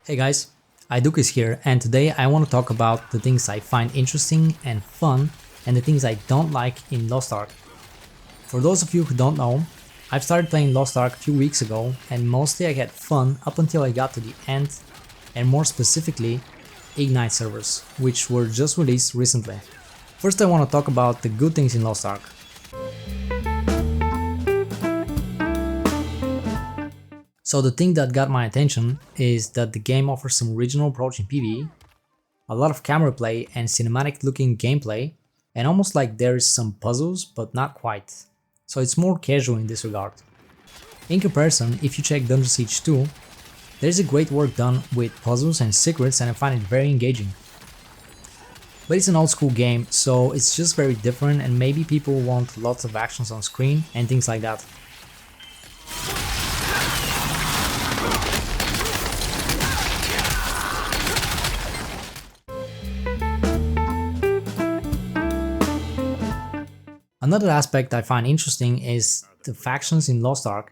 Hey guys, Eyeduka is here, and today I want to talk about the things I find interesting and fun and the things I don't like in Lost Ark. For those of you who don't know, I've started playing Lost Ark a few weeks ago and mostly I had fun up until I got to the end, and more specifically Ignite servers, which were just released recently. First I want to talk about the good things in Lost Ark. So the thing that got my attention is that the game offers some original approach in PvE, a lot of camera play and cinematic looking gameplay, and almost like there is some puzzles but not quite, so it's more casual in this regard. In comparison, if you check Dungeon Siege 2, there's a great work done with puzzles and secrets and I find it very engaging. But it's an old school game, so it's just very different and maybe people want lots of actions on screen and things like that. Another aspect I find interesting is the factions in Lost Ark,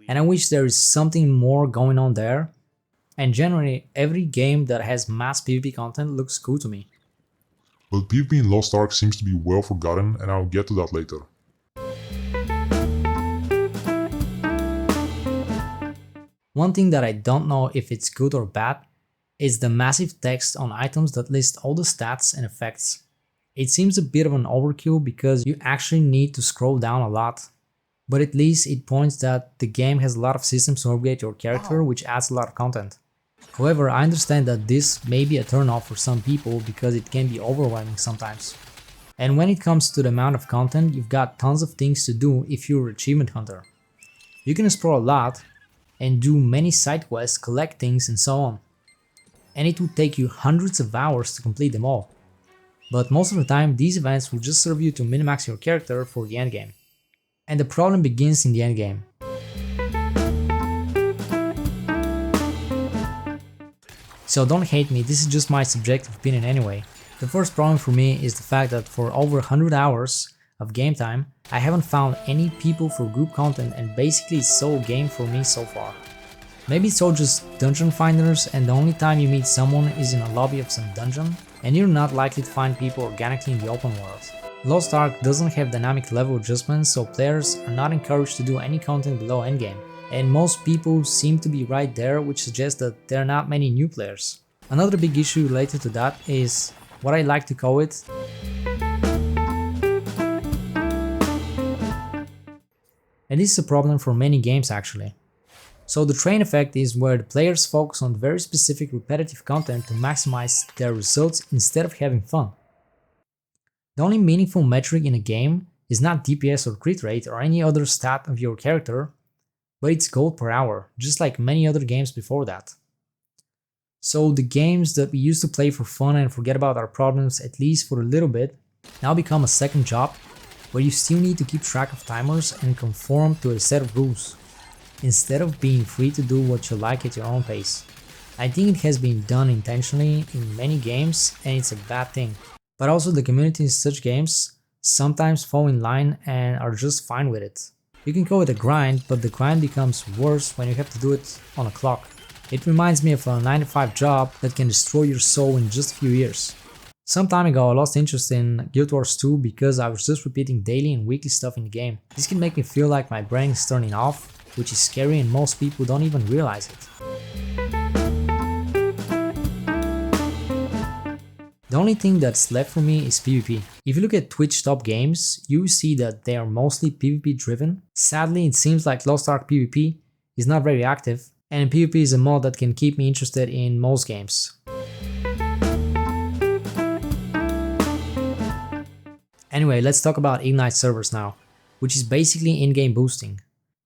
and I wish there is something more going on there, and generally every game that has mass PvP content looks cool to me. But PvP in Lost Ark seems to be well forgotten, and I'll get to that later. One thing that I don't know if it's good or bad is the massive text on items that list all the stats and effects. It seems a bit of an overkill because you actually need to scroll down a lot, but at least it points that the game has a lot of systems to upgrade your character, which adds a lot of content. However, I understand that this may be a turn-off for some people because it can be overwhelming sometimes. And when it comes to the amount of content, you've got tons of things to do if you're an achievement hunter. You can explore a lot and do many side quests, collect things and so on. And it would take you hundreds of hours to complete them all. But most of the time, these events will just serve you to min-max your character for the endgame. And the problem begins in the endgame. So don't hate me, this is just my subjective opinion anyway. The first problem for me is the fact that for over 100 hours of game time, I haven't found any people for group content and basically it's solo game for me so far. Maybe it's all just dungeon finders and the only time you meet someone is in a lobby of some dungeon, and you're not likely to find people organically in the open world. Lost Ark doesn't have dynamic level adjustments, so players are not encouraged to do any content below endgame, and most people seem to be right there, which suggests that there are not many new players. Another big issue related to that is what I like to call it and this is a problem for many games actually. So the train effect is where the players focus on very specific repetitive content to maximize their results instead of having fun. The only meaningful metric in a game is not DPS or crit rate or any other stat of your character, but it's gold per hour, just like many other games before that. So the games that we used to play for fun and forget about our problems at least for a little bit, now become a second job where you still need to keep track of timers and conform to a set of rules, instead of being free to do what you like at your own pace. I think it has been done intentionally in many games and it's a bad thing. But also the community in such games sometimes fall in line and are just fine with it. You can call it a grind, but the grind becomes worse when you have to do it on a clock. It reminds me of a 9-to-5 job that can destroy your soul in just a few years. Some time ago I lost interest in Guild Wars 2 because I was just repeating daily and weekly stuff in the game. This can make me feel like my brain is turning off, which is scary and most people don't even realize it. The only thing that's left for me is PvP. If you look at Twitch top games, you see that they are mostly PvP driven. Sadly, it seems like Lost Ark PvP is not very active, and PvP is a mod that can keep me interested in most games. Anyway, let's talk about Ignite servers now, which is basically in-game boosting.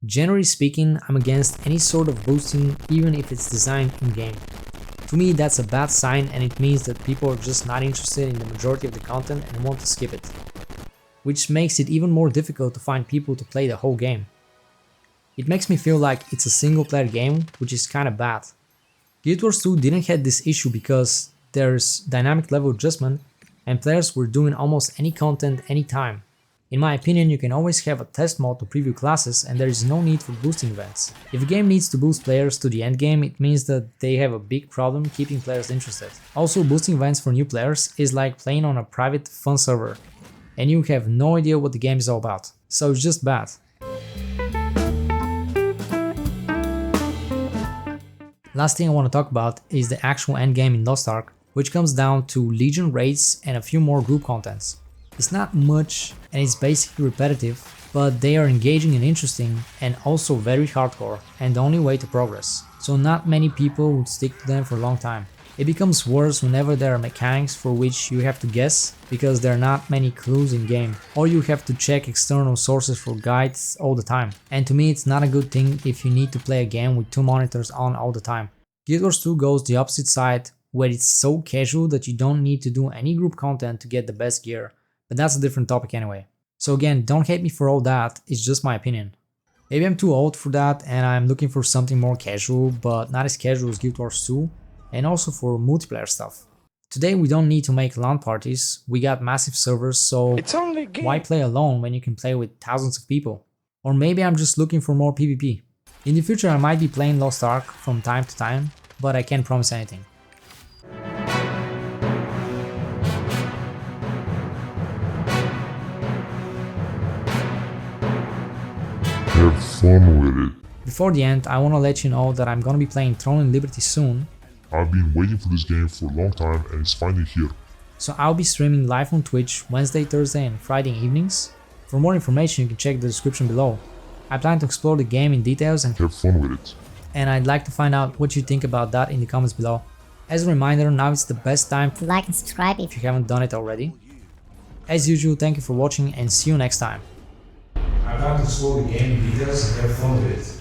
Generally speaking, I'm against any sort of boosting even if it's designed in-game. To me that's a bad sign and it means that people are just not interested in the majority of the content and want to skip it. Which makes it even more difficult to find people to play the whole game. It makes me feel like it's a single player game, which is kinda bad. Guild Wars 2 didn't have this issue because there's dynamic level adjustment and players were doing almost any content anytime. In my opinion, you can always have a test mode to preview classes and there is no need for boosting events. If a game needs to boost players to the endgame, it means that they have a big problem keeping players interested. Also, boosting events for new players is like playing on a private fun server, and you have no idea what the game is all about, so it's just bad. Last thing I want to talk about is the actual endgame in lostark, which comes down to Legion raids and a few more group contents. It's not much and it's basically repetitive, but they are engaging and interesting and also very hardcore and the only way to progress, so not many people would stick to them for a long time. It becomes worse whenever there are mechanics for which you have to guess because there are not many clues in game, or you have to check external sources for guides all the time, and to me it's not a good thing if you need to play a game with 2 monitors on all the time. Guild Wars 2 goes the opposite side, where it's so casual that you don't need to do any group content to get the best gear, but that's a different topic anyway. So again, don't hate me for all that, it's just my opinion. Maybe I'm too old for that and I'm looking for something more casual, but not as casual as Guild Wars 2, and also for multiplayer stuff. Today we don't need to make LAN parties, we got massive servers, so why play alone when you can play with thousands of people? Or maybe I'm just looking for more PvP. In the future I might be playing lostark from time to time, but I can't promise anything. Have fun with it. Before the end, I wanna let you know that I'm gonna be playing Throne and Liberty soon. I've been waiting for this game for a long time and it's finally here. So I'll be streaming live on Twitch Wednesday, Thursday and Friday evenings. For more information you can check the description below. I plan to explore the game in details and have fun with it. And I'd like to find out what you think about that in the comments below. As a reminder, now is the best time to like and subscribe if you haven't done it already. As usual, thank you for watching and see you next time. I plan to explore the game in details and have fun with it.